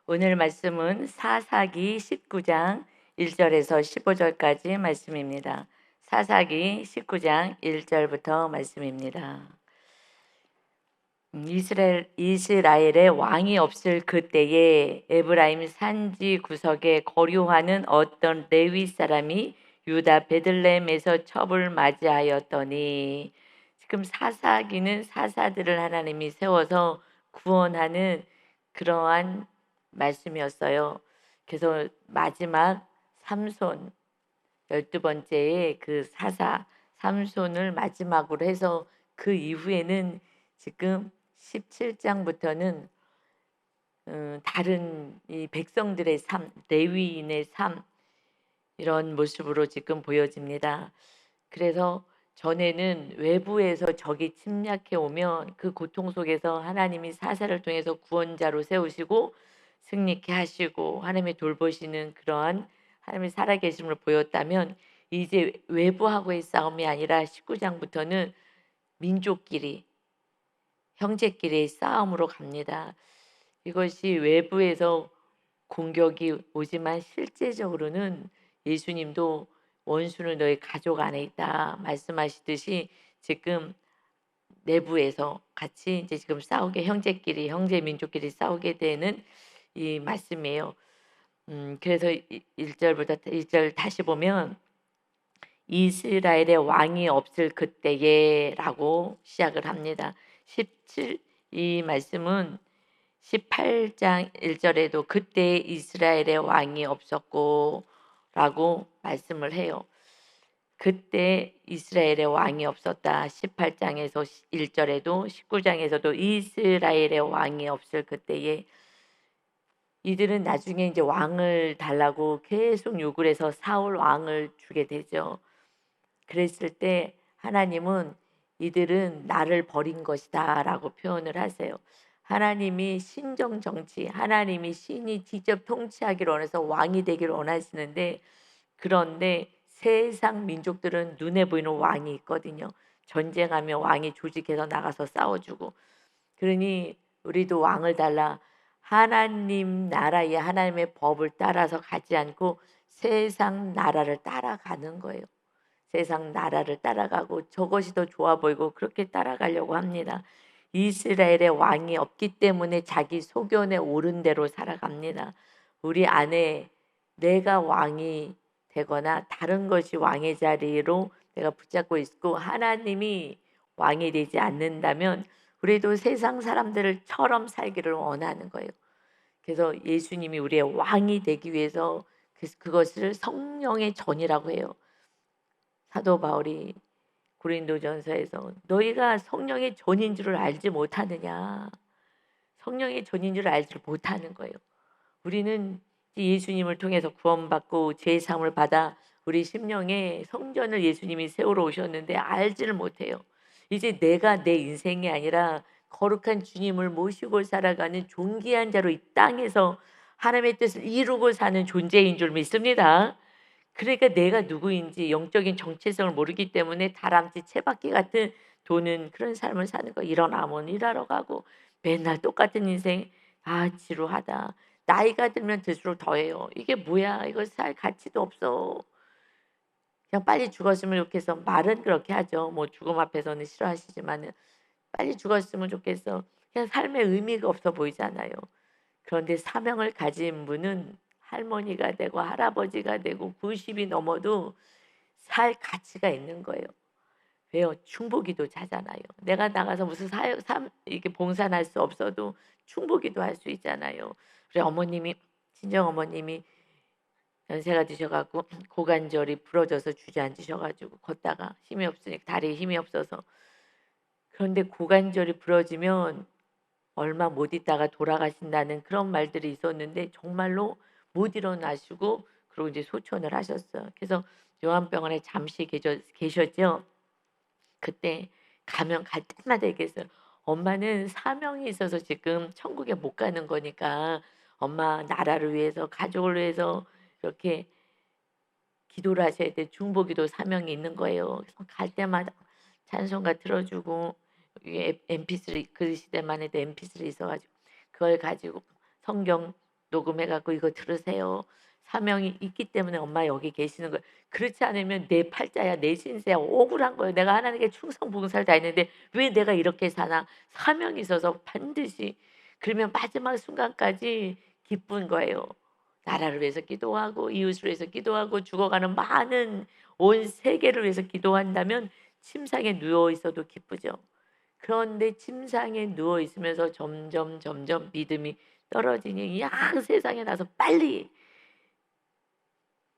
오늘 말씀은 사사기 19장 1절에서 15절까지 말씀입니다. 사사기 19장 1절부터 말씀입니다. 이스라엘의 왕이 없을 그때에 에브라임 산지 구석에 거류하는 어떤 레위 사람이 유다 베들레헴에서 첩을 맞이하였더니, 지금 사사기는 사사들을 하나님이 세워서 구원하는 그러한 말씀이었어요. 그래서 마지막 삼손, 12번째의 그 사사 삼손을 마지막으로 해서 그 이후에는 지금 17장부터는 다른 이 백성들의 삶, 레위인의 삶, 이런 모습으로 지금 보여집니다. 그래서 전에는 외부에서 적이 침략해 오면 그 고통 속에서 하나님이 사사를 통해서 구원자로 세우시고 승리케 하시고 하나님의 돌보시는 그러한 하나님의 살아계심을 보였다면, 이제 외부하고의 싸움이 아니라 19장부터는 민족끼리, 형제끼리의 싸움으로 갑니다. 이것이 외부에서 공격이 오지만 실제적으로는 예수님도 원수는 너희 가족 안에 있다 말씀하시듯이 지금 내부에서 같이 이제 지금 싸우게, 형제끼리, 형제 민족끼리 싸우게 되는 이 말씀이에요. 그래서 1절부터 1절 다시 보면 이스라엘의 왕이 없을 그때에라고 시작을 합니다. 17, 이 말씀은 18장 1절에도 그때 이스라엘의 왕이 없었고 라고 말씀을 해요. 그때 이스라엘의 왕이 없었다. 18장에서 1절에도 19장에서도 이스라엘의 왕이 없을 그때에, 이들은 나중에 이제 왕을 달라고 계속 요구를 해서 사울 왕을 주게 되죠. 그랬을 때 하나님은 이들은 나를 버린 것이다 라고 표현을 하세요. 하나님이 신정 정치, 하나님이 신이 직접 통치하기를 원해서 왕이 되기를 원하시는데, 그런데 세상 민족들은 눈에 보이는 왕이 있거든요. 전쟁하면 왕이 조직해서 나가서 싸워주고. 그러니 우리도 왕을 달라, 하나님 나라의 하나님의 법을 따라서 가지 않고 세상 나라를 따라가는 거예요. 세상 나라를 따라가고 저것이 더 좋아 보이고 그렇게 따라가려고 합니다. 이스라엘의 왕이 없기 때문에 자기 소견에 옳은 대로 살아갑니다. 우리 안에 내가 왕이 되거나 다른 것이 왕의 자리로 내가 붙잡고 있고 하나님이 왕이 되지 않는다면 우리도 세상 사람들처럼 살기를 원하는 거예요. 그래서 예수님이 우리의 왕이 되기 위해서 그것을 성령의 전이라고 해요. 사도 바울이 고린도전서에서 너희가 성령의 전인 줄을 알지 못하느냐. 성령의 전인 줄 알지 못하는 거예요. 우리는 예수님을 통해서 구원받고 죄 사함을 받아 우리 심령에 성전을 예수님이 세우러 오셨는데 알지를 못해요. 이제 내가 내 인생이 아니라 거룩한 주님을 모시고 살아가는 존귀한 자로 이 땅에서 하나님의 뜻을 이루고 사는 존재인 줄 믿습니다. 그러니까 내가 누구인지 영적인 정체성을 모르기 때문에 다람쥐 채바퀴 같은 도는 그런 삶을 사는 거. 일어나면 일하러 가고 맨날 똑같은 인생. 아, 지루하다. 나이가 들면 들수록 더해요. 이게 뭐야? 이거 살 가치도 없어. 그냥 빨리 죽었으면 좋겠어. 말은 그렇게 하죠. 뭐 죽음 앞에서는 싫어하시지만은 빨리 죽었으면 좋겠어. 그냥 삶의 의미가 없어 보이잖아요. 그런데 사명을 가진 분은 할머니가 되고 할아버지가 되고 90이 넘어도 살 가치가 있는 거예요. 왜요? 충보기도 자잖아요. 내가 나가서 무슨 이렇게 봉사할 수 없어도 충보기도 할 수 있잖아요. 우리 어머님이, 친정 어머님이 연세가 드셔갖고 고관절이 부러져서 주저앉으셔가지고 걷다가 힘이 없으니까, 다리에 힘이 없어서. 그런데 고관절이 부러지면 얼마 못 있다가 돌아가신다는 그런 말들이 있었는데 정말로 못 일어나시고 그리고 이제 소천을 하셨어요. 그래서 요한병원에 잠시 계셨죠. 그때 가면 갈 때마다 얘기했어요. 엄마는 사명이 있어서 지금 천국에 못 가는 거니까 엄마 나라를 위해서 가족을 위해서 이렇게 기도를 하셔야 돼. 중보기도 사명이 있는 거예요. 그래서 갈 때마다 찬송가 틀어주고 MP3, 그 시대만 해도 MP3 있어가지고 그걸 가지고 성경 녹음해 갖고 "이거 들으세요. 사명이 있기 때문에 엄마 여기 계시는 거예요. 그렇지 않으면 내 팔자야, 내 신세야. 억울한 거예요. 내가 하나님께 충성봉사를 다했는데 왜 내가 이렇게 사나. 사명이 있어서 반드시." 그러면 마지막 순간까지 기쁜 거예요. 나라를 위해서 기도하고 이웃을 위해서 기도하고 죽어가는 많은 온 세계를 위해서 기도한다면 침상에 누워 있어도 기쁘죠. 그런데 침상에 누워 있으면서 점점 믿음이 떨어지니 야 세상에 나서 빨리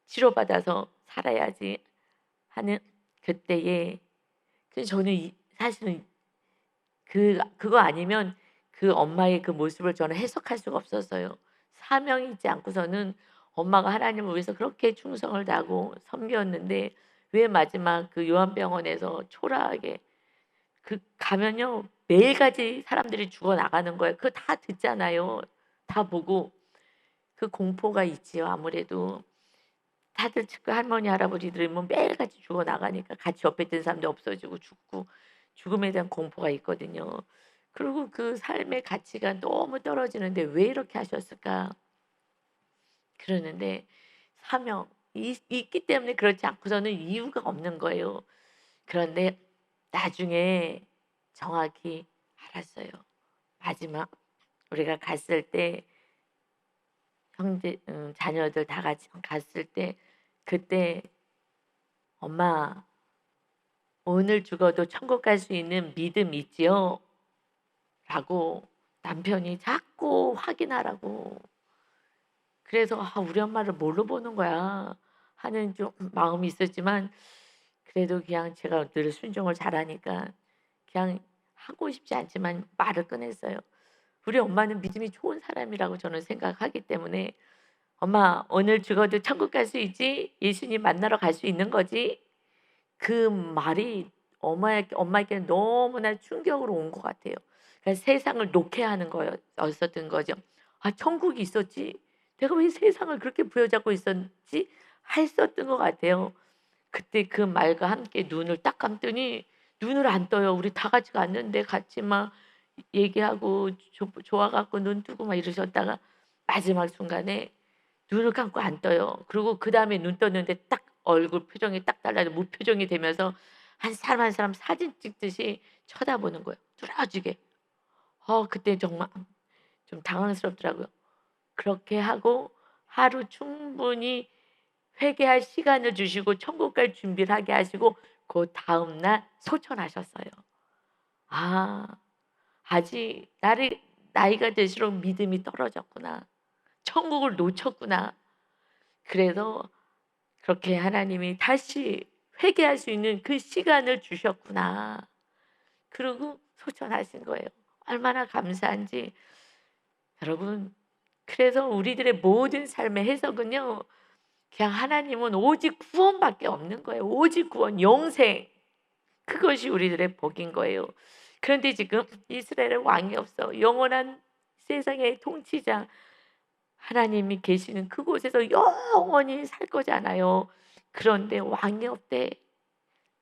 치료받아서 살아야지 하는 그때에 저는 사실은 그거 아니면 그 엄마의 그 모습을 저는 해석할 수가 없었어요. 사명이 있지 않고서는 엄마가 하나님을 위해서 그렇게 충성을 다하고 섬겼는데 왜 마지막 그 요한병원에서 초라하게 가면요 매일같이 사람들이 죽어 나가는 거예요. 그거 다 듣잖아요. 다 보고 그 공포가 있지요. 아무래도 다들 그 할머니 할아버지들이 뭐 매일같이 죽어 나가니까 같이 옆에 있던 사람도 없어지고 죽고 죽음에 대한 공포가 있거든요. 그리고 그 삶의 가치가 너무 떨어지는데 '왜 이렇게 하셨을까?' 그러는데 사명이 있기 때문에 그렇지 않고서는 이유가 없는 거예요. 그런데 나중에 정확히 알았어요. 마지막 우리가 갔을 때 형제 자녀들 다 같이 갔을 때 그때 "엄마 오늘 죽어도 천국 갈 수 있는 믿음 있지요?" 라고 남편이 자꾸 확인하라고. 그래서 '아 우리 엄마를 뭘로 보는 거야.' 하는 좀 마음이 있었지만 그래도 그냥 제가 늘 순종을 잘하니까 그냥 하고 싶지 않지만 말을 꺼냈어요. 우리 엄마는 믿음이 좋은 사람이라고 저는 생각하기 때문에 "엄마 오늘 죽어도 천국 갈 수 있지? 예수님 만나러 갈 수 있는 거지?" 그 말이 엄마에게는 너무나 충격으로 온 것 같아요. 그러니까 세상을 놓게 하는 거였었던 거죠. '아 천국이 있었지. 내가 왜 세상을 그렇게 부여잡고 있었지?' 했었던 것 같아요. 그때 그 말과 함께 눈을 딱 감더니 눈을 안 떠요. 우리 다 같이 갔는데 같이 막 얘기하고 좋아 갖고 눈 뜨고 막 이러셨다가 마지막 순간에 눈을 감고 안 떠요. 그리고 그다음에 눈 떴는데 딱 얼굴 표정이 딱 달라져 무표정이 되면서 한 사람 한 사람 사진 찍듯이 쳐다보는 거예요, 뚫어지게. 그때 정말 좀 당황스럽더라고요. 그렇게 하고 하루 충분히 회개할 시간을 주시고 천국 갈 준비를 하게 하시고 그다음 날 소천하셨어요. 아 아직 나를 나이가 들수록 믿음이 떨어졌구나. 천국을 놓쳤구나. 그래서 그렇게 하나님이 다시 회개할 수 있는 그 시간을 주셨구나. 그러고 소천하신 거예요. 얼마나 감사한지. 여러분 그래서 우리들의 모든 삶의 해석은요. 그냥 하나님은 오직 구원밖에 없는 거예요. 오직 구원, 영생. 그것이 우리들의 복인 거예요. 그런데 지금 이스라엘은 왕이 없어. 영원한 세상의 통치자 하나님이 계시는 그곳에서 영원히 살 거잖아요. 그런데 왕이 없대.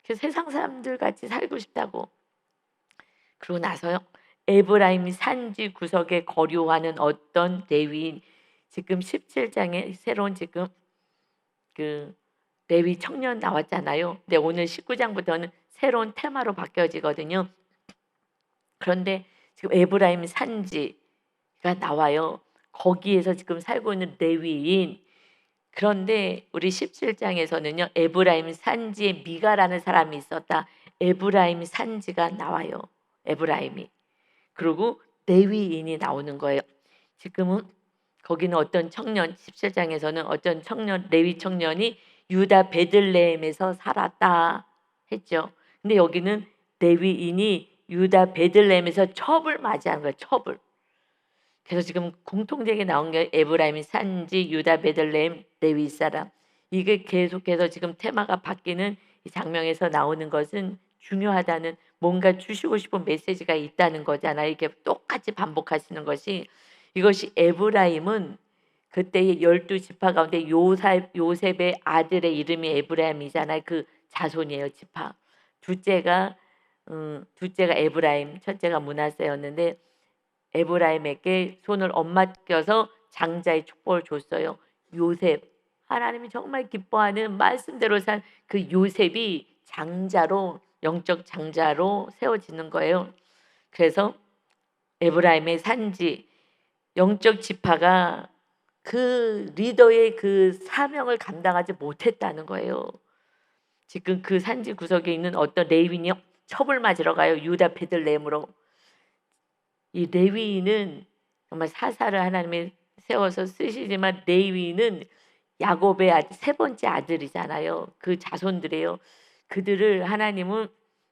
그 세상 사람들 같이 살고 싶다고. 그러고 나서요. 에브라임 산지 구석에 거류하는 어떤 레위인 지금 17장에 새로운 지금 그 레위 청년 나왔잖아요. 근데 오늘 19장부터는 새로운 테마로 바뀌어지거든요. 그런데 지금 에브라임 산지가 나와요. 거기에서 지금 살고 있는 레위인 그런데 우리 17장에서는요. 에브라임 산지에 미가라는 사람이 있었다. 에브라임 산지가 나와요. 에브라임이. 그리고 레위인이 나오는 거예요. 지금은 거기는 어떤 청년 17장에서는 어떤 청년 레위 청년이 유다 베들레헴에서 살았다 했죠. 근데 여기는 레위인이 유다 베들레헴에서 첩을 맞이하는 거예요. 첩을. 그래서 지금 공통되게 나온 게 에브라임 산지 유다 베들레헴 레위 사람. 이게 계속해서 지금 테마가 바뀌는 이 장면에서 나오는 것은 중요하다는 뭔가 주시고 싶은 메시지가 있다는 거잖아요. 이게 똑같이 반복하시는 것이 이것이 에브라임은 그때의 12 지파 가운데 요셉의 아들의 이름이 에브라임이잖아요. 그 자손이에요, 지파. 둘째가 둘째가 에브라임, 첫째가 므낫세였는데 에브라임에게 손을 엇맡겨서 장자의 축복을 줬어요. 요셉, 하나님이 정말 기뻐하는 말씀대로 산 그 요셉이 장자로, 영적 장자로 세워지는 거예요. 그래서 에브라임의 산지, 영적 지파가 그 리더의 그 사명을 감당하지 못했다는 거예요. 지금 그 산지 구석에 있는 어떤 레위인이 첩을 맞으러 가요. 유다 베들레헴으로. 이 레위인은 정말 사사를 하나님이 세워서 쓰시지만, 레위인은 야곱의 세 번째 아들이잖아요. 그 자손들이에요. 그들을 하나님은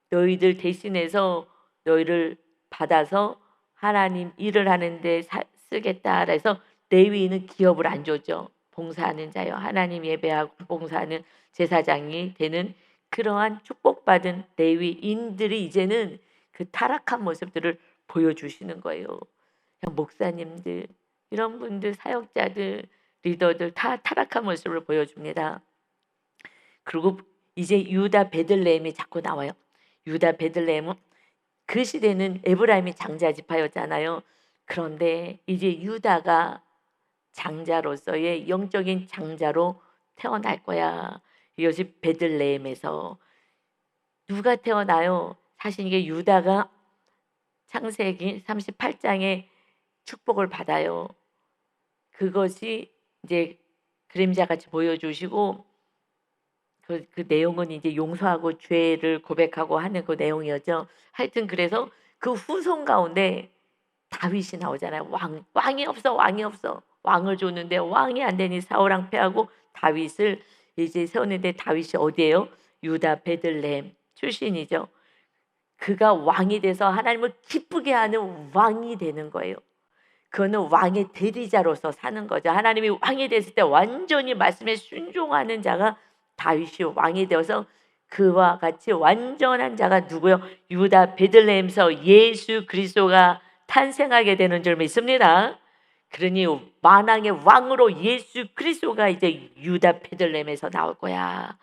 너희들 대신해서 너희를 받아서 하나님 일을 하는데 쓰겠다. 그래서 레위인은 기업을 안 줬죠. 봉사하는 자요. 하나님 예배하고 봉사하는 제사장이 되는 그러한 축복받은 레위인들이 이제는 그 타락한 모습들을 보여주시는 거예요. 목사님들, 이런 분들, 사역자들, 리더들 다 타락한 모습을 보여줍니다. 그리고 이제 유다 베들레헴이 자꾸 나와요. 유다 베들레헴은 그 시대는 에브라임이 장자 지파였잖아요. 그런데 이제 유다가 장자로서의 영적인 장자로 태어날 거야. 이것이 베들레헴에서. 누가 태어나요? 사실 이게 유다가 창세기 38장에 축복을 받아요. 그것이 이제 그림자같이 보여주시고, 그 내용은 이제 용서하고 죄를 고백하고 하는 그 내용이었죠. 하여튼 그래서 그 후손 가운데 다윗이 나오잖아요. 왕이 없어, 왕이 없어. 왕을 줬는데 왕이 안 되니 사울왕 패하고 다윗을 이제 세웠는데, 다윗이 어디예요? 유다 베들레헴 출신이죠. 그가 왕이 돼서 하나님을 기쁘게 하는 왕이 되는 거예요. 그거는 왕의 대리자로서 사는 거죠. 하나님이 왕이 됐을 때 완전히 말씀에 순종하는 자가 다윗이 왕이 되어서, 그와 같이 완전한 자가 누구요? 유다 베들레헴에서 예수 그리스도가 탄생하게 되는 줄 믿습니다. 그러니 만왕의 왕으로 예수 그리스도가 이제 유다 베들레헴에서 나올 거야.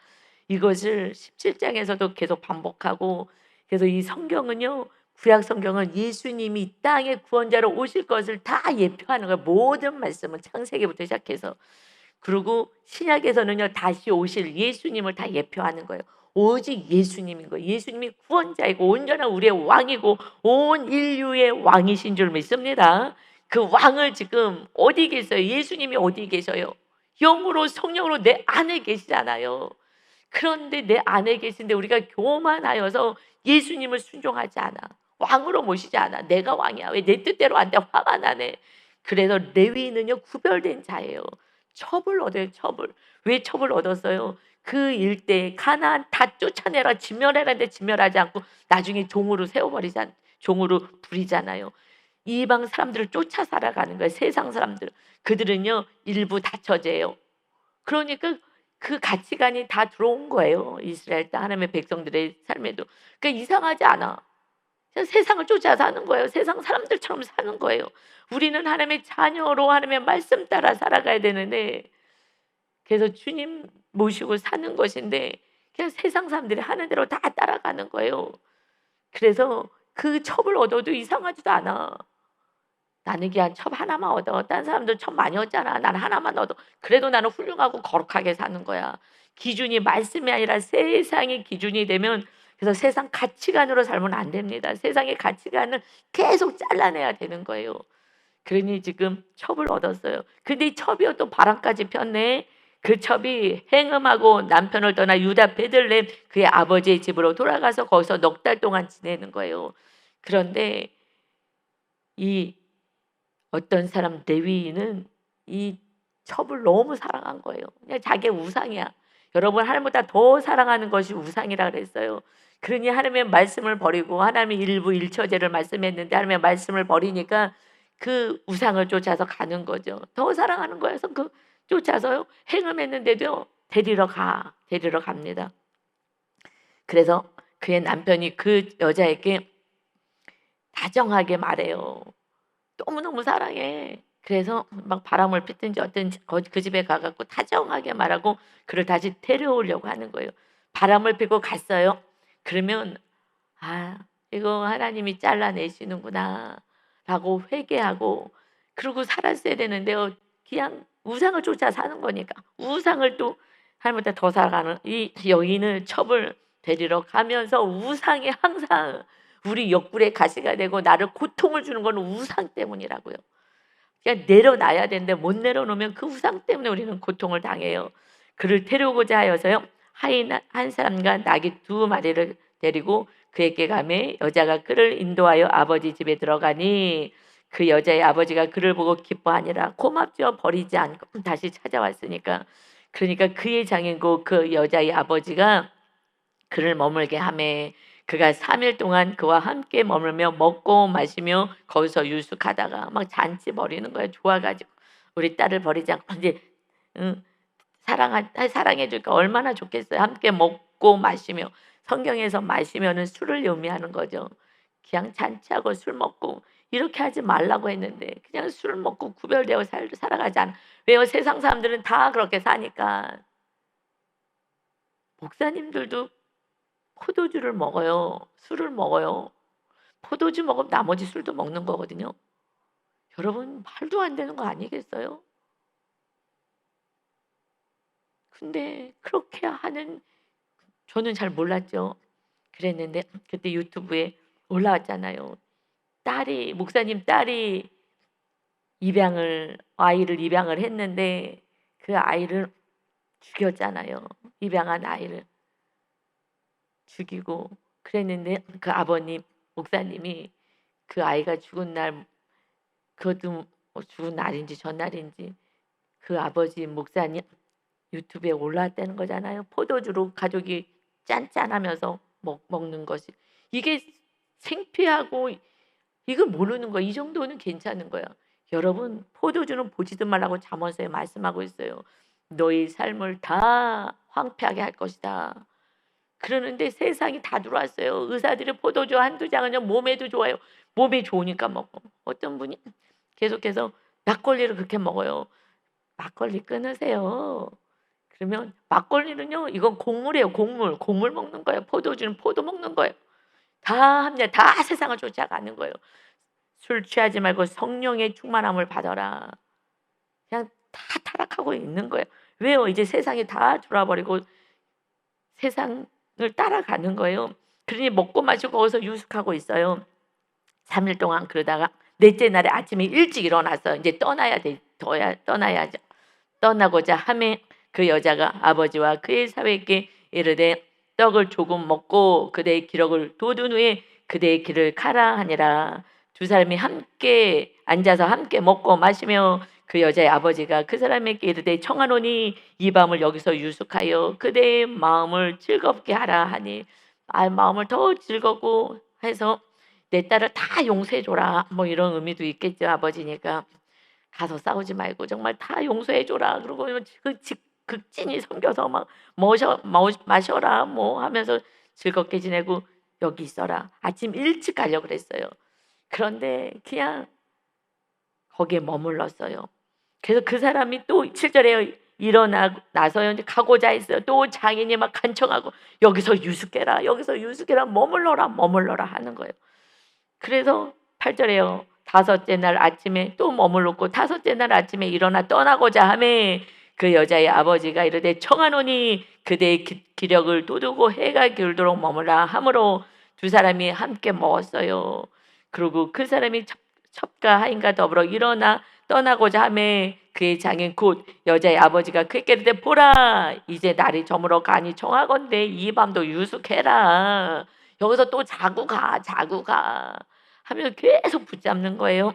이것을 17장에서도 계속 반복하고, 그래서 이 성경은요, 구약 성경은 예수님이 이 땅에 구원자로 오실 것을 다 예표하는 거예요. 모든 말씀은 창세기부터 시작해서. 그리고 신약에서는요, 다시 오실 예수님을 다 예표하는 거예요. 오직 예수님인 거예요. 예수님이 구원자이고 온전한 우리의 왕이고 온 인류의 왕이신 줄 믿습니다. 그 왕을 지금 어디 계세요? 예수님이 어디 계셔요? 영으로 성령으로 내 안에 계시잖아요. 그런데 내 안에 계신데 우리가 교만하여서 예수님을 순종하지 않아. 왕으로 모시지 않아. 내가 왕이야. 왜 내 뜻대로 안 돼? 화가 나네. 그래서 레위인은요, 구별된 자예요. 첩을 얻어요. 첩을. 왜 첩을 얻었어요? 그 일대에 가나안 다 쫓아내라, 진멸해라는데 진멸하지 않고 나중에 종으로 세워버리잖아요. 종으로 부리잖아요. 이방 사람들을 쫓아 살아가는 거예요. 세상 사람들. 그들은요, 일부 다처제예요. 그러니까 그 가치관이 다 들어온 거예요. 이스라엘 땅 하나님의 백성들의 삶에도. 그러니까 이상하지 않아. 그냥 세상을 쫓아 사는 거예요. 세상 사람들처럼 사는 거예요. 우리는 하나님의 자녀로 하나님의 말씀 따라 살아가야 되는데, 그래서 주님 모시고 사는 것인데 그냥 세상 사람들이 하는 대로 다 따라가는 거예요. 그래서 그 첩을 얻어도 이상하지도 않아. 나는 그냥 첩 하나만 얻어. 딴 사람들 첩 많이 얻잖아. 나는 하나만 얻어. 그래도 나는 훌륭하고 거룩하게 사는 거야. 기준이 말씀이 아니라 세상의 기준이 되면, 그래서 세상 가치관으로 살면 안 됩니다. 세상의 가치관을 계속 잘라내야 되는 거예요. 그러니 지금 첩을 얻었어요. 근데 이 첩이요 또 바람까지 폈네. 그 첩이 행음하고 남편을 떠나 유다 베들레헴 그의 아버지의 집으로 돌아가서 거기서 넉 달 동안 지내는 거예요. 그런데 이 어떤 사람 레위인은 이 첩을 너무 사랑한 거예요. 그냥 자기의 우상이야. 여러분, 하나님보다 더 사랑하는 것이 우상이라 그랬어요. 그러니 하나님의 말씀을 버리고, 하나님의 일부 일처제를 말씀했는데 하나님의 말씀을 버리니까 그 우상을 쫓아서 가는 거죠. 더 사랑하는 거여서 그 쫓아서요, 행음했는데도 데리러 갑니다. 그래서 그의 남편이 그 여자에게 다정하게 말해요. 너무너무 사랑해. 그래서 막 바람을 피든지 어떤 그 집에 가갖고 다정하게 말하고 그를 다시 데려오려고 하는 거예요. 바람을 피고 갔어요. 그러면 이거 하나님이 잘라내시는구나 라고 회개하고, 그러고 살았어야 되는데요, 그냥 우상을 쫓아 사는 거니까. 우상을 또 하나님보다 더 사랑하는 이 여인을 첩을 데리러 가면서 우상이 항상 우리 옆구리에 가시가 되고 나를 고통을 주는 건 우상 때문이라고요. 그냥 내려놔야 되는데 못 내려놓으면 그 우상 때문에 우리는 고통을 당해요. 그를 데려오고자 하여서요. 하인 한 사람과 나귀 2마리를 데리고 그에게 가매 여자가 그를 인도하여 아버지 집에 들어가니 그 여자의 아버지가 그를 보고 기뻐하니라. 고맙죠. 버리지 않고 다시 찾아왔으니까. 그러니까 그의 장인고 그 여자의 아버지가 그를 머물게 하매 그가 3일 동안 그와 함께 머물며 먹고 마시며 거기서 유숙하다가 막 잔치 벌이는 거야. 좋아가지고 우리 딸을 버리지 않고 이제 응, 사랑해 줄까 얼마나 좋겠어요. 함께 먹고 마시며 성경에서 마시면은 술을 의미하는 거죠. 그냥 잔치하고 술 먹고 이렇게 하지 말라고 했는데 그냥 술 먹고 구별되어 살아가지 않아. 왜요? 세상 사람들은 다 그렇게 사니까. 목사님들도 포도주를 먹어요. 술을 먹어요. 포도주 먹으면 나머지 술도 먹는 거거든요. 여러분 말도 안 되는 거 아니겠어요? 근데 그렇게 하는 저는 잘 몰랐죠. 그랬는데 그때 유튜브에 올라왔잖아요. 목사님 딸이 아이를 입양을 했는데 그 아이를 죽였잖아요. 입양한 아이를 죽이고 그랬는데 그 아버님 목사님이 그 아이가 죽은 날 그것도 뭐 죽은 날인지 전날인지 그 아버지 목사님 유튜브에 올라왔다는 거잖아요. 포도주로 가족이 짠짠하면서 먹는 것이 이게 창피하고 이걸 모르는 거 이 정도는 괜찮은 거야. 여러분 포도주는 보지도 말라고 잠언서에 말씀하고 있어요. 너희 삶을 다 황폐하게 할 것이다. 그러는데 세상이 다 들어왔어요. 의사들이 포도주 한두 장은요 몸에도 좋아요. 몸에 좋으니까 먹어. 어떤 분이 계속해서 막걸리를 그렇게 먹어요. 막걸리 끊으세요. 그러면 막걸리는요 이건 곡물이에요. 곡물. 곡물 먹는 거예요. 포도주는 포도 먹는 거예요. 다 합니다. 다 세상을 쫓아가는 거예요. 술 취하지 말고 성령의 충만함을 받아라. 그냥 다 타락하고 있는 거예요. 왜요? 이제 세상이 다 돌아버리고 세상을 따라가는 거예요. 그러니 먹고 마시고 거기서 유숙하고 있어요. 3일 동안 그러다가 넷째 날에 아침에 일찍 일어나서 이제 떠나야죠. 떠나고자 하매 그 여자가 아버지와 그의 사위에게 이르되 떡을 조금 먹고 그대의 기력을 돋운 후에 그대의 길을 가라 하니라. 두 사람이 함께 앉아서 함께 먹고 마시며 그 여자의 아버지가 그 사람에게 이르되 청하노니 이 밤을 여기서 유숙하여 그대의 마음을 즐겁게 하라 하니 마음을 더 즐겁고 해서 내 딸을 다 용서해 줘라 뭐 이런 의미도 있겠죠. 아버지니까 가서 싸우지 말고 정말 다 용서해 줘라. 그리고 극진히 섬겨서 막 마셔라 뭐 하면서 즐겁게 지내고 여기 있어라. 아침 일찍 가려고 그랬어요. 그런데 그냥 거기에 머물렀어요. 그래서 그 사람이 또 7절에 일어나서요 이제 가고자 했어요. 또 장인이 막 간청하고 여기서 유숙해라 머물러라 하는 거예요. 그래서 8절에요. 다섯째 날 아침에 또 머물렀고 다섯째 날 아침에 일어나 떠나고자 하매 그 여자의 아버지가 이르되 청하노니 그대의 기력을 돋우고 해가 길도록 머무라 하므로 두 사람이 함께 먹었어요. 그리고 그 사람이 첩과 하인과 더불어 일어나 떠나고자 하매 그의 장인 곧 여자의 아버지가 그에게 이르되 보라 이제 날이 저물어 가니 청하건대 이 밤도 유숙해라. 여기서 또 자고 가 하면서 계속 붙잡는 거예요.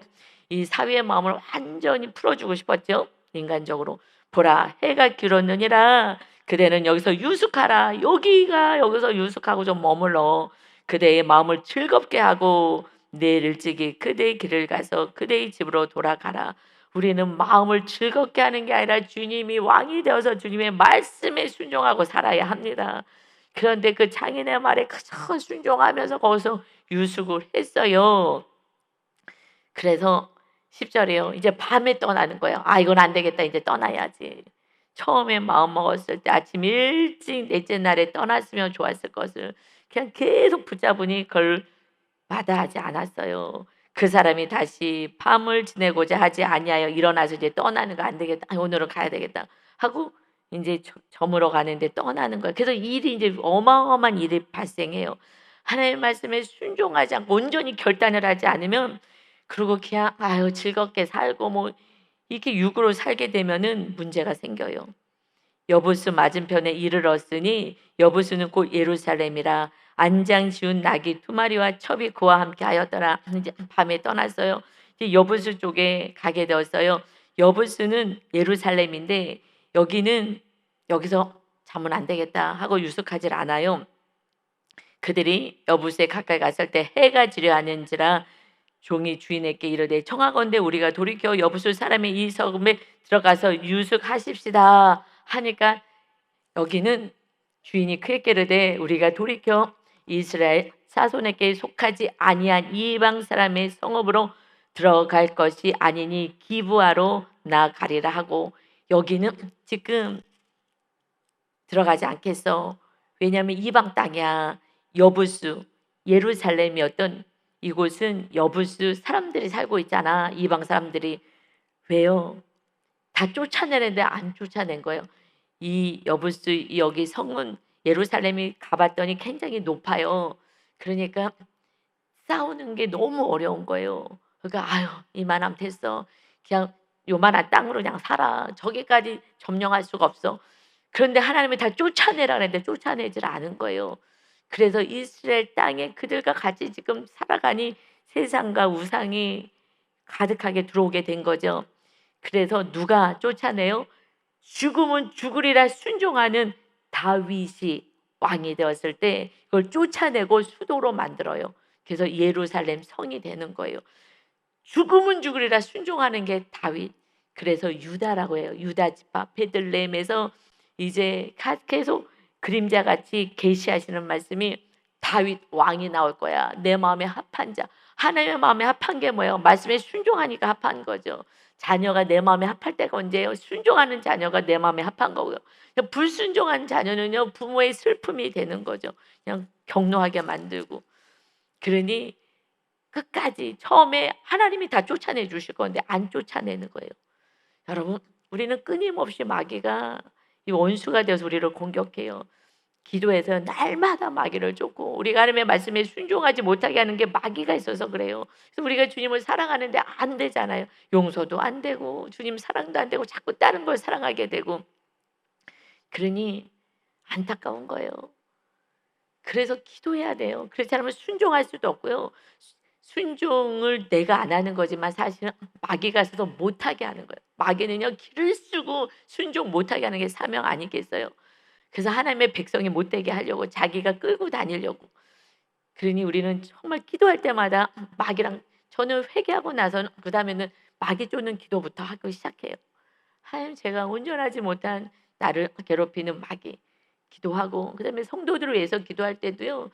이 사위의 마음을 완전히 풀어주고 싶었죠. 인간적으로 보라 해가 길었느니라 그대는 여기서 유숙하라. 여기서 유숙하고 좀 머물러 그대의 마음을 즐겁게 하고 내일 일찍이 그대의 길을 가서 그대의 집으로 돌아가라. 우리는 마음을 즐겁게 하는 게 아니라 주님이 왕이 되어서 주님의 말씀에 순종하고 살아야 합니다. 그런데 그 장인의 말에 그저 순종하면서 거기서 유숙을 했어요. 그래서 10절에요. 이제 밤에 떠나는 거예요. 이건 안 되겠다. 이제 떠나야지. 처음에 마음 먹었을 때 아침 일찍 넷째 날에 떠났으면 좋았을 것을 그냥 계속 붙잡으니 그걸 마다하지 않았어요. 그 사람이 다시 밤을 지내고자 하지 아니하여 일어나서 이제 떠나는 거 안 되겠다. 아, 오늘은 가야 되겠다 하고 이제 저물어 가는데 떠나는 거예요. 그래서 일이 이제 어마어마한 일이 발생해요. 하나님의 말씀에 순종하지 않고 온전히 결단을 하지 않으면 그리고 그냥 아유 즐겁게 살고 뭐 이렇게 육으로 살게 되면은 문제가 생겨요. 여부수 맞은편에 이르렀으니 여부수는 곧 예루살렘이라 안장 지운 낙이 두 마리와 첩이 그와 함께 하였더라. 이제 밤에 떠났어요. 이제 여부수 쪽에 가게 되었어요. 여부수는 예루살렘인데 여기는 여기서 자면 안 되겠다 하고 유숙하질 않아요. 그들이 여부수에 가까이 갔을 때 해가 지려 하는지라 종이 주인에게 이르되 청하건대 우리가 돌이켜 여부수 사람의 이 성읍에 들어가서 유숙하십시다 하니까 여기는 주인이 크게 이르되 우리가 돌이켜 이스라엘 사손에게 속하지 아니한 이방 사람의 성읍으로 들어갈 것이 아니니 기브아로 나가리라 하고 여기는 지금 들어가지 않겠어. 왜냐하면 이방 땅이야. 여부수 예루살렘이었던 이곳은 여부수 사람들이 살고 있잖아. 이방 사람들이. 왜요? 다 쫓아내는데 안 쫓아낸 거예요. 이 여부수 여기 성은 예루살렘이 가봤더니 굉장히 높아요. 그러니까 싸우는 게 너무 어려운 거예요. 그러니까 아유 이만하면 됐어. 그냥 요만한 땅으로 그냥 살아. 저기까지 점령할 수가 없어. 그런데 하나님이 다 쫓아내라 그랬는데 쫓아내질 않은 거예요. 그래서 이스라엘 땅에 그들과 같이 지금 살아가니 세상과 우상이 가득하게 들어오게 된 거죠. 그래서 누가 쫓아내요? 죽으면 죽으리라 순종하는 다윗이 왕이 되었을 때 그걸 쫓아내고 수도로 만들어요. 그래서 예루살렘 성이 되는 거예요. 죽으면 죽으리라 순종하는 게 다윗. 그래서 유다라고 해요. 유다 지파 베들레헴에서 이제 계속 그림자같이 계시하시는 말씀이 다윗 왕이 나올 거야. 내 마음에 합한 자. 하나님의 마음에 합한 게 뭐예요? 말씀에 순종하니까 합한 거죠. 자녀가 내 마음에 합할 때가 언제예요? 순종하는 자녀가 내 마음에 합한 거고요. 불순종한 자녀는요 부모의 슬픔이 되는 거죠. 그냥 격노하게 만들고. 그러니 끝까지 처음에 하나님이 다 쫓아내 주실 건데 안 쫓아내는 거예요. 여러분 우리는 끊임없이 마귀가 이 원수가 되어서 우리를 공격해요. 기도해서 날마다 마귀를 쫓고 우리가 하나님의 말씀에 순종하지 못하게 하는 게 마귀가 있어서 그래요. 그래서 우리가 주님을 사랑하는데 안 되잖아요. 용서도 안 되고 주님 사랑도 안 되고 자꾸 다른 걸 사랑하게 되고 그러니 안타까운 거예요. 그래서 기도해야 돼요. 그렇지 않으면 순종할 수도 없고요. 순종을 내가 안 하는 거지만 사실은 마귀가 있어서 못하게 하는 거예요. 마귀는요 길을 쓰고 순종 못하게 하는 게 사명 아니겠어요? 그래서 하나님의 백성이 못되게 하려고 자기가 끌고 다니려고. 그러니 우리는 정말 기도할 때마다 마귀랑 저는 회개하고 나서는 그다음에는 마귀 쫓는 기도부터 하기 시작해요. 하나님 제가 온전하지 못한 나를 괴롭히는 마귀 기도하고 그다음에 성도들을 위해서 기도할 때도요.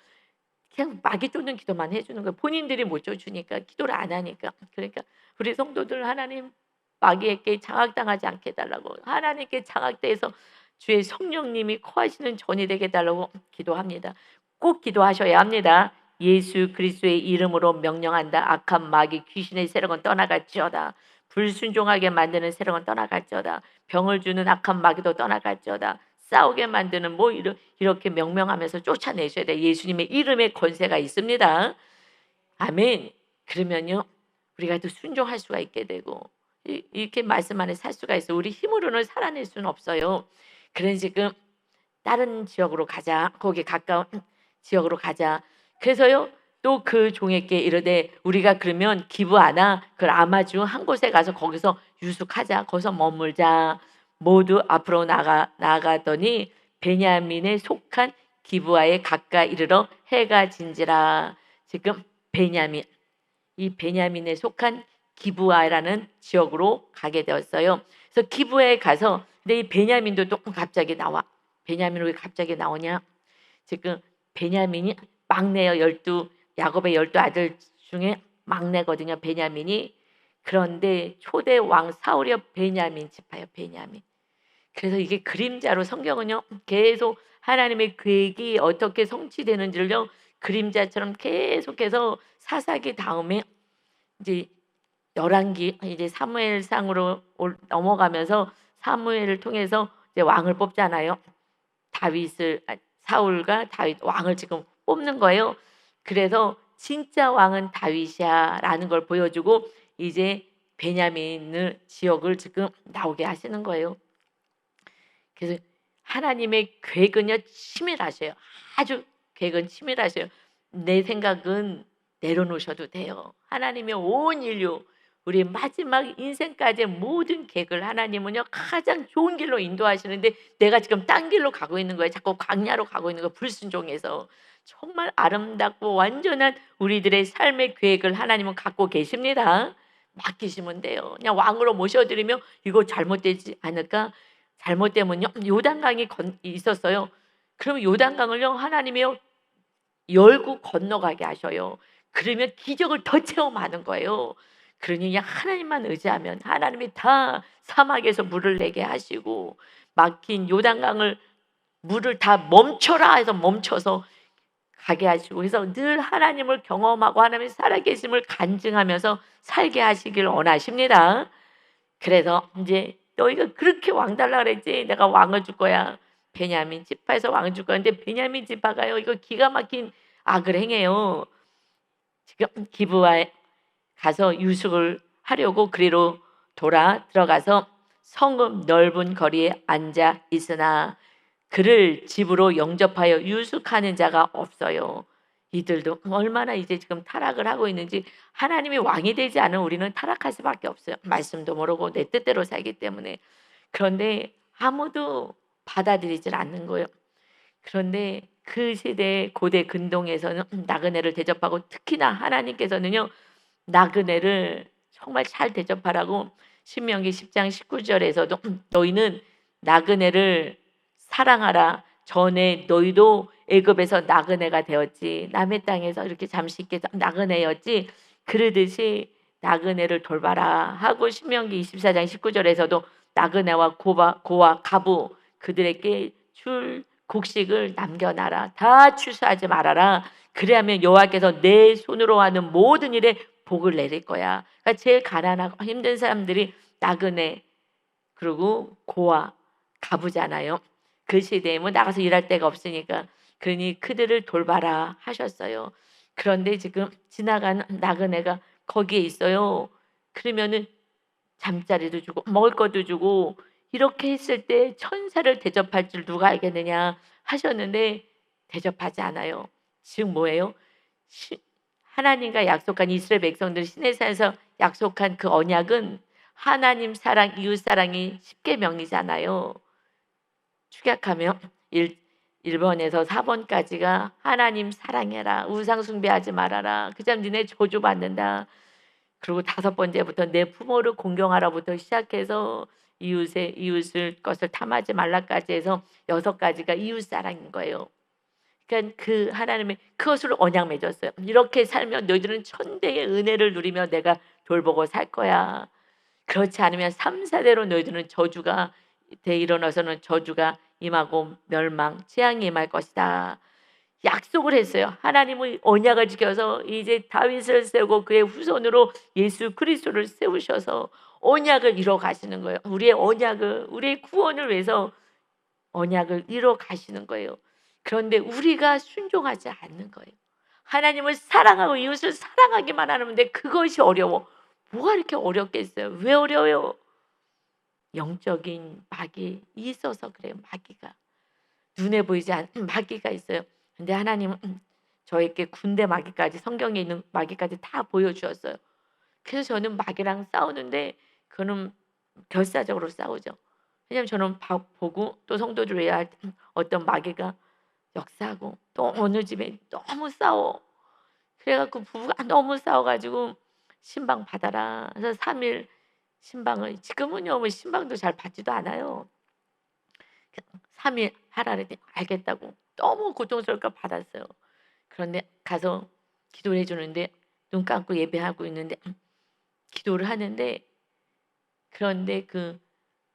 그냥 마귀 쫓는 기도만 해 주는 거예요. 본인들이 못 쫓으니까 기도를 안 하니까. 그러니까 우리 성도들 하나님 마귀에게 장악당하지 않게 해 달라고 하나님께 장악돼서 주의 성령님이 거하시는 전이 되게 해 달라고 기도합니다. 꼭 기도하셔야 합니다. 예수 그리스도의 이름으로 명령한다. 악한 마귀 귀신의 세력은 떠나갈지어다. 불순종하게 만드는 세력은 떠나갈지어다. 병을 주는 악한 마귀도 떠나갈지어다. 싸우게 만드는 뭐 이렇게 명명하면서 쫓아내셔야 돼. 예수님의 이름에 권세가 있습니다. 아멘. 그러면요 우리가 또 순종할 수가 있게 되고 이렇게 말씀 안에 살 수가 있어요. 우리 힘으로는 살아낼 수는 없어요. 그런 지금 다른 지역으로 가자. 거기 가까운 지역으로 가자. 그래서요 또 그 종에게 이르되 우리가 그러면 기브아나 그 아마주 한 곳에 가서 거기서 유숙하자. 거기서 머물자. 모두 앞으로 나가더니 베냐민에 속한 기브아에 가까이 이르러 해가 진지라. 지금 베냐민 이 베냐민에 속한 기브아라는 지역으로 가게 되었어요. 그래서 기브아에 가서 근데 이 베냐민도 또 갑자기 나와. 베냐민은 왜 갑자기 나오냐? 지금 베냐민이 막내요. 야곱의 12 아들 중에 막내거든요. 베냐민이. 그런데 초대 왕 사울이 베냐민 지파예요. 베냐민. 그래서 이게 그림자로 성경은요 계속 하나님의 계획이 어떻게 성취되는지를요 그림자처럼 계속해서 사사기 다음에 이제 열왕기 이제 사무엘상으로 넘어가면서 사무엘을 통해서 이제 왕을 뽑잖아요. 사울과 다윗 왕을 지금 뽑는 거예요. 그래서 진짜 왕은 다윗이야라는 걸 보여주고 이제 베냐민을 지역을 지금 나오게 하시는 거예요. 그래서 하나님의 계획은요 치밀하셔요. 아주 계획은 치밀하셔요. 내 생각은 내려놓으셔도 돼요. 하나님의 온 인류 우리 마지막 인생까지의 모든 계획을 하나님은요 가장 좋은 길로 인도하시는데 내가 지금 딴 길로 가고 있는 거예요. 자꾸 광야로 가고 있는 거 불순종해서. 정말 아름답고 완전한 우리들의 삶의 계획을 하나님은 갖고 계십니다. 맡기시면 돼요. 그냥 왕으로 모셔드리면 이거 잘못되지 않을까? 잘못되면요 요단강이 있었어요. 그러면 요단강을요 하나님이 열고 건너가게 하셔요. 그러면 기적을 더 체험하는 거예요. 그러니 그냥 하나님만 의지하면 하나님이 다 사막에서 물을 내게 하시고 막힌 요단강을 물을 다 멈춰라 해서 멈춰서 가게 하시고 그래서 늘 하나님을 경험하고 하나님의 살아계심을 간증하면서 살게 하시길 원하십니다. 그래서 이제 너희가 그렇게 왕 달라 그랬지 내가 왕을 줄 거야. 베냐민 지파에서 왕을 줄 거야. 근데 베냐민 지파가요 이거 기가 막힌 악을 행해요. 지금 기브아에 가서 유숙을 하려고 그리로 들어가서 성읍 넓은 거리에 앉아 있으나 그를 집으로 영접하여 유숙하는 자가 없어요. 이들도 얼마나 이제 지금 타락을 하고 있는지 하나님이 왕이 되지 않은 우리는 타락할 수밖에 없어요. 말씀도 모르고 내 뜻대로 살기 때문에. 그런데 아무도 받아들이질 않는 거예요. 그런데 그 시대 고대 근동에서는 나그네를 대접하고 특히나 하나님께서는요 나그네를 정말 잘 대접하라고 신명기 10장 19절에서도 너희는 나그네를 사랑하라. 전에 너희도 애굽에서 나그네가 되었지. 남의 땅에서 이렇게 잠시 있게 나그네였지. 그러듯이 나그네를 돌봐라 하고 신명기 24장 19절에서도 나그네와 고와 가부 그들에게 줄 곡식을 남겨놔라. 다 추수하지 말아라. 그래야면 여호와께서 내 손으로 하는 모든 일에 복을 내릴 거야. 그러니까 제일 가난하고 힘든 사람들이 나그네 그리고 고아 가부잖아요. 그 시대에 뭐 나가서 일할 데가 없으니까 그러니 그들을 돌봐라 하셨어요. 그런데 지금 지나가는 나그네가 거기에 있어요. 그러면은 잠자리도 주고 먹을 것도 주고 이렇게 했을 때 천사를 대접할 줄 누가 알겠느냐 하셨는데 대접하지 않아요. 즉 뭐예요? 하나님과 약속한 이스라엘 백성들 시내산에서 약속한 그 언약은 하나님 사랑, 이웃 사랑이 10계명이잖아요. 축약하면 1번에서 4번까지가 하나님 사랑해라. 우상 숭배하지 말아라. 그냥 니네 저주받는다. 그리고 5번째부터 내 부모를 공경하라부터 시작해서 이웃을 것을 탐하지 말라까지 해서 6가지가 이웃 사랑인 거예요. 그러니까 그 하나님의 그것으로 언약 맺었어요. 이렇게 살면 너희들은 천대의 은혜를 누리며 내가 돌보고 살 거야. 그렇지 않으면 3, 4대로 너희들은 저주가 일어나서는 저주가 임하고 멸망, 재앙이 임할 것이다. 약속을 했어요. 하나님의 언약을 지켜서 이제 다윗을 세우고 그의 후손으로 예수 그리스도를 세우셔서 언약을 이뤄 가시는 거예요. 우리의 언약을, 우리의 구원을 위해서 언약을 이뤄 가시는 거예요. 그런데 우리가 순종하지 않는 거예요. 하나님을 사랑하고 이웃을 사랑하기만 하는데 그것이 어려워. 뭐가 이렇게 어렵겠어요? 왜 어려워요? 영적인 마귀 있어서 그래요. 마귀가 눈에 보이지 않는 마귀가 있어요. 근데 하나님은 저에게 군대 마귀까지 성경에 있는 마귀까지 다 보여주었어요. 그래서 저는 마귀랑 싸우는데 그는 결사적으로 싸우죠. 왜냐하면 저는 보고 또 성도들 외야 할 때 어떤 마귀가 역사하고 또 어느 집에 너무 싸워. 그래갖고 부부가 너무 싸워가지고 신방 받아라. 그래서 3일 신방을 지금은요 뭐 신방도 잘 받지도 않아요. 3일 하라 그랬더니 알겠다고 너무 고통스럽게 받았어요. 그런데 가서 기도를 해주는데 눈 감고 예배하고 있는데 기도를 하는데 그런데 그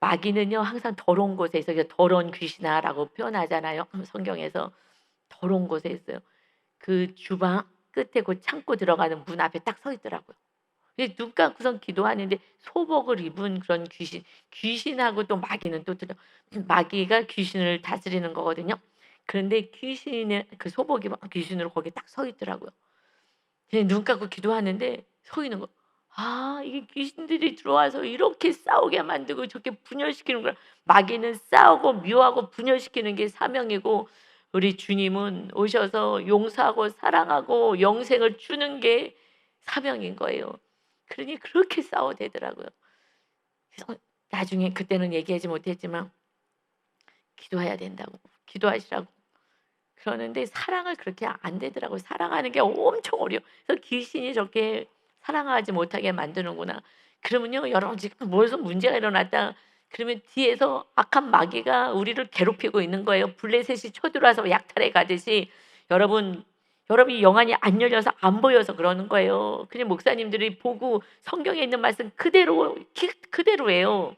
마귀는요 항상 더러운 곳에 있어요. 더러운 귀신아라고 표현하잖아요. 성경에서 더러운 곳에 있어요. 그 주방 끝에 그 창고 들어가는 문 앞에 딱 서 있더라고요. 눈 감고선 기도하는데 소복을 입은 그런 귀신하고 또 마귀는 또 들려. 마귀가 귀신을 다스리는 거거든요. 그런데 귀신의 그 소복 입은 귀신으로 거기 딱 서 있더라고요. 그냥 눈 감고 기도하는데 서 있는 거. 아, 이게 귀신들이 들어와서 이렇게 싸우게 만들고 저렇게 분열시키는 거야. 마귀는 싸우고 미워하고 분열시키는 게 사명이고, 우리 주님은 오셔서 용서하고 사랑하고 영생을 주는 게 사명인 거예요. 그러니 그렇게 싸워대더라고요. 그래서 나중에 그때는 얘기하지 못했지만 기도해야 된다고, 기도하시라고 그러는데 사랑을 그렇게 안 되더라고요. 사랑하는 게 엄청 어려워. 그래서 귀신이 저렇게 사랑하지 못하게 만드는구나. 그러면요, 여러분 지금 무슨 문제가 일어났다. 그러면 뒤에서 악한 마귀가 우리를 괴롭히고 있는 거예요. 블레셋이 쳐들어와서 약탈해 가듯이. 여러분, 여러분이 영안이 안 열려서 안 보여서 그러는 거예요. 그냥 목사님들이 보고 성경에 있는 말씀 그대로예요.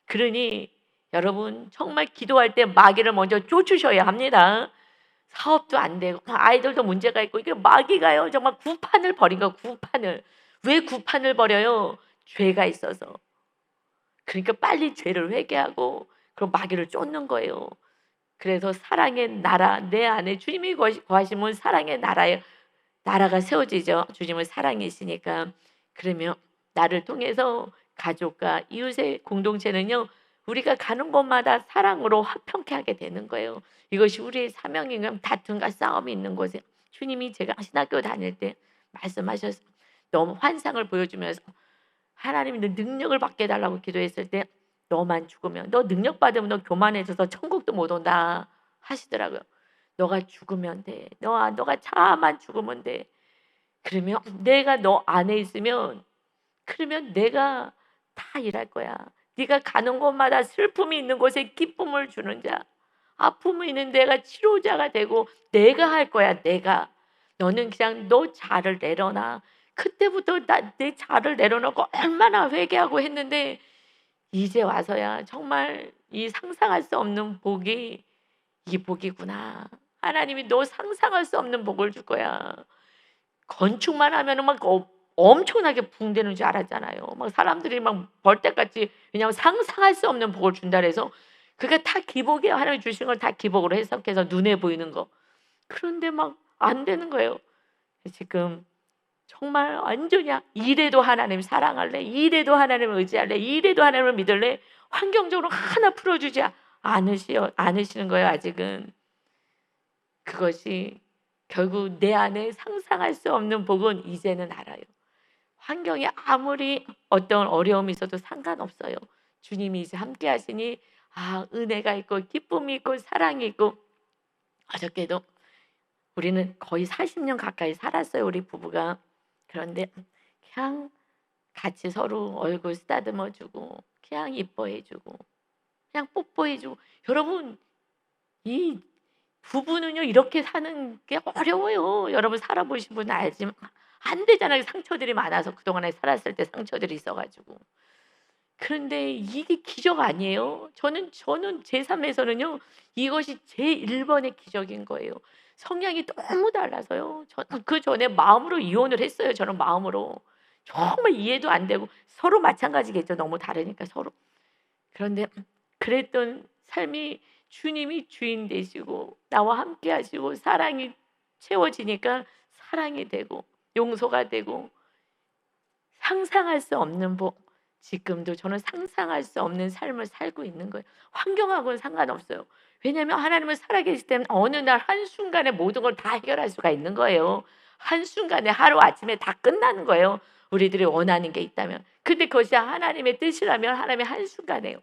그러니 여러분 정말 기도할 때 마귀를 먼저 쫓으셔야 합니다. 사업도 안 되고 아이들도 문제가 있고 이게 마귀가요 정말 구판을 벌인 거. 구판을. 왜 구판을 벌여요? 죄가 있어서. 그러니까 빨리 죄를 회개하고 그럼 마귀를 쫓는 거예요. 그래서 사랑의 나라 내 안에 주님이 거하시면 사랑의 나라가 세워지죠. 주님은 사랑이시니까. 그러면 나를 통해서 가족과 이웃의 공동체는요, 우리가 가는 곳마다 사랑으로 화평케 하게 되는 거예요. 이것이 우리의 사명인가. 다툼과 싸움이 있는 곳에 주님이 제가 신학교 다닐 때 말씀하셔서 너무 환상을 보여주면서 하나님이 너 능력을 받게 해달라고 기도했을 때 너만 죽으면, 너 능력 받으면 너 교만해져서 천국도 못 온다 하시더라고요. 너가 죽으면 돼. 너가 차만 죽으면 돼. 그러면 내가 너 안에 있으면 그러면 내가 다 일할 거야. 네가 가는 곳마다 슬픔이 있는 곳에 기쁨을 주는 자, 아픔이 있는 데가 치료자가 되고 내가 할 거야. 내가. 너는 그냥 너 자를 내려놔. 그때부터 내 자를 내려놓고 얼마나 회개하고 했는데 이제 와서야 정말 이 상상할 수 없는 복이 이 복이구나. 하나님이 너 상상할 수 없는 복을 줄 거야. 건축만 하면은 막 엄청나게 붕대는 줄 알았잖아요. 막 사람들이 막 벌떼같이 왜냐하면 상상할 수 없는 복을 준다 그래서 그게 다 기복이에요. 하나님이 주신 걸 다 기복으로 해석해서 눈에 보이는 거. 그런데 막 안 되는 거예요. 지금 정말 완전히 이래도 하나님 사랑할래, 이래도 하나님을 의지할래, 이래도 하나님을 믿을래, 환경적으로 하나 풀어주지 않으시는 거예요. 아직은. 그것이 결국 내 안에 상상할 수 없는 복은 이제는 알아요. 환경이 아무리 어떤 어려움이 있어도 상관없어요. 주님이 이제 함께 하시니 은혜가 있고 기쁨이 있고 사랑이 있고. 어저께도 우리는 거의 40년 가까이 살았어요. 우리 부부가. 그런데 그냥 같이 서로 얼굴 쓰다듬어 주고 그냥 이뻐해 주고 그냥 뽀뽀해 주고. 여러분 이 부부는요 이렇게 사는 게 어려워요. 여러분 살아보신 분은 알지만 안 되잖아요. 상처들이 많아서 그동안에 살았을 때 상처들이 있어 가지고. 그런데 이게 기적 아니에요? 저는 제 삶에서는요 이것이 제 1번의 기적인 거예요. 성향이 너무 달라서요. 저는 그전에 마음으로 이혼을 했어요. 저는 마음으로. 정말 이해도 안 되고 서로 마찬가지겠죠. 너무 다르니까 서로. 그런데 그랬던 삶이 주님이 주인 되시고 나와 함께 하시고 사랑이 채워지니까 사랑이 되고 용서가 되고 상상할 수 없는 복. 지금도 저는 상상할 수 없는 삶을 살고 있는 거예요. 환경하고는 상관없어요. 왜냐하면 하나님은 살아계시기 때문에 어느 날 한순간에 모든 걸 다 해결할 수가 있는 거예요. 한순간에 하루아침에 다 끝나는 거예요. 우리들이 원하는 게 있다면. 근데 그것이 하나님의 뜻이라면 하나님의 한순간에요.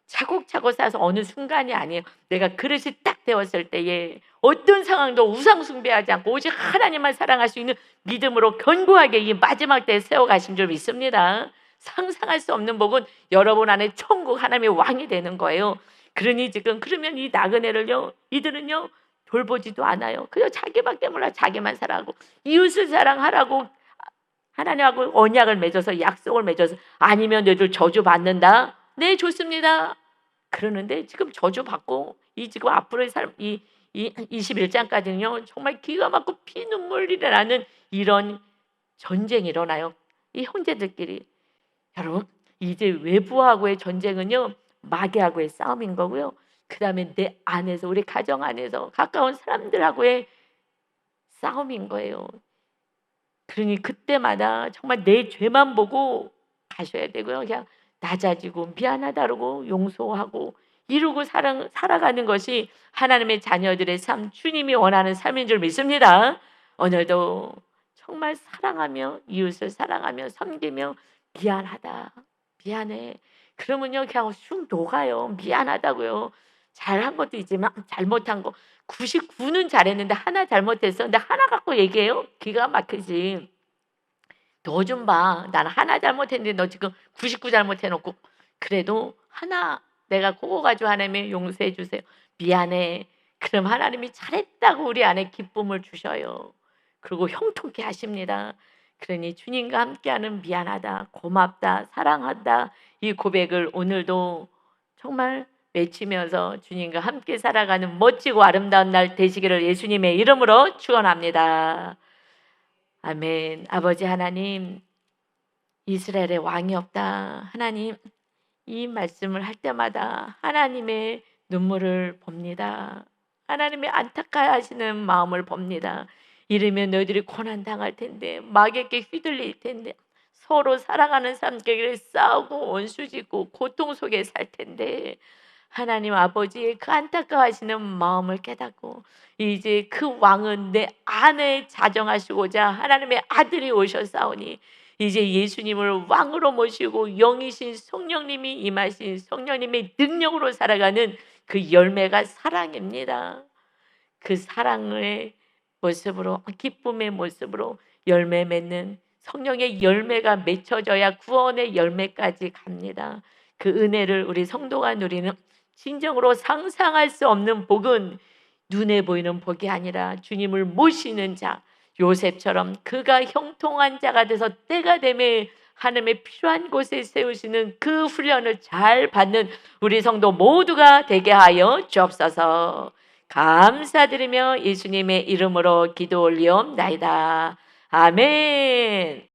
차곡차곡 쌓아서 어느 순간이 아니에요. 내가 그릇이 딱 되었을 때에 어떤 상황도 우상 숭배하지 않고 오직 하나님만 사랑할 수 있는 믿음으로 견고하게 이 마지막 때에 세워가신 줄 믿습니다. 상상할 수 없는 복은 여러분 안에 천국 하나님의 왕이 되는 거예요. 그러니 지금 그러면 이 나그네를요 이들은요 돌보지도 않아요. 그저 자기밖에 몰라. 자기만 사랑하고 이웃을 사랑하라고 하나님하고 언약을 맺어서 약속을 맺어서 아니면 너희들 저주받는다. 네 좋습니다. 그러는데 지금 저주받고 이 지금 앞으로의 삶 이 21장까지는요 정말 기가 막히고 피눈물이 나는 이런 전쟁이 일어나요. 이 형제들끼리. 여러분, 이제 외부하고의 전쟁은요, 마귀하고의 싸움인 거고요. 그 다음에 내 안에서, 우리 가정 안에서 가까운 사람들하고의 싸움인 거예요. 그러니 그때마다 정말 내 죄만 보고 가셔야 되고요. 그냥 낮아지고 미안하다 그러고 용서하고 이루고 살아가는 것이 하나님의 자녀들의 삶, 주님이 원하는 삶인 줄 믿습니다. 오늘도 정말 사랑하며 이웃을 사랑하며 섬기며 미안하다, 미안해. 그러면요 그냥 쑥 녹아요. 미안하다고요. 잘한 것도 있지만 잘못한 거 99는 잘했는데 하나 잘못했어. 근데 하나 갖고 얘기해요? 기가 막히지. 너 좀 봐. 나는 하나 잘못했는데 너 지금 99 잘못해놓고 그래도 하나 내가 그거 가지고 하나님이 용서해 주세요. 미안해. 그럼 하나님이 잘했다고 우리 안에 기쁨을 주셔요. 그리고 형통케 하십니다. 그러니 주님과 함께하는 미안하다, 고맙다, 사랑한다 이 고백을 오늘도 정말 외치면서 주님과 함께 살아가는 멋지고 아름다운 날 되시기를 예수님의 이름으로 축원합니다. 아멘. 아버지 하나님, 이스라엘의 왕이 없다. 하나님, 이 말씀을 할 때마다 하나님의 눈물을 봅니다. 하나님의 안타까워하시는 마음을 봅니다. 이러면 너희들이 고난당할 텐데, 마귀에게 휘둘릴 텐데, 서로 사랑하는 사람끼리 싸우고 원수짓고 고통 속에 살 텐데, 하나님 아버지의 그 안타까워하시는 마음을 깨닫고 이제 그 왕은 내 안에 자정하시고자 하나님의 아들이 오셨사오니 이제 예수님을 왕으로 모시고 영이신 성령님이 임하신 성령님의 능력으로 살아가는 그 열매가 사랑입니다. 그 사랑의 모습으로 기쁨의 모습으로 열매 맺는 성령의 열매가 맺혀져야 구원의 열매까지 갑니다. 그 은혜를 우리 성도가 누리는 진정으로 상상할 수 없는 복은 눈에 보이는 복이 아니라 주님을 모시는 자 요셉처럼 그가 형통한 자가 돼서 때가 되매 하나님의 필요한 곳에 세우시는 그 훈련을 잘 받는 우리 성도 모두가 되게 하여 주옵소서. 감사드리며 예수님의 이름으로 기도 올리옵나이다. 아멘.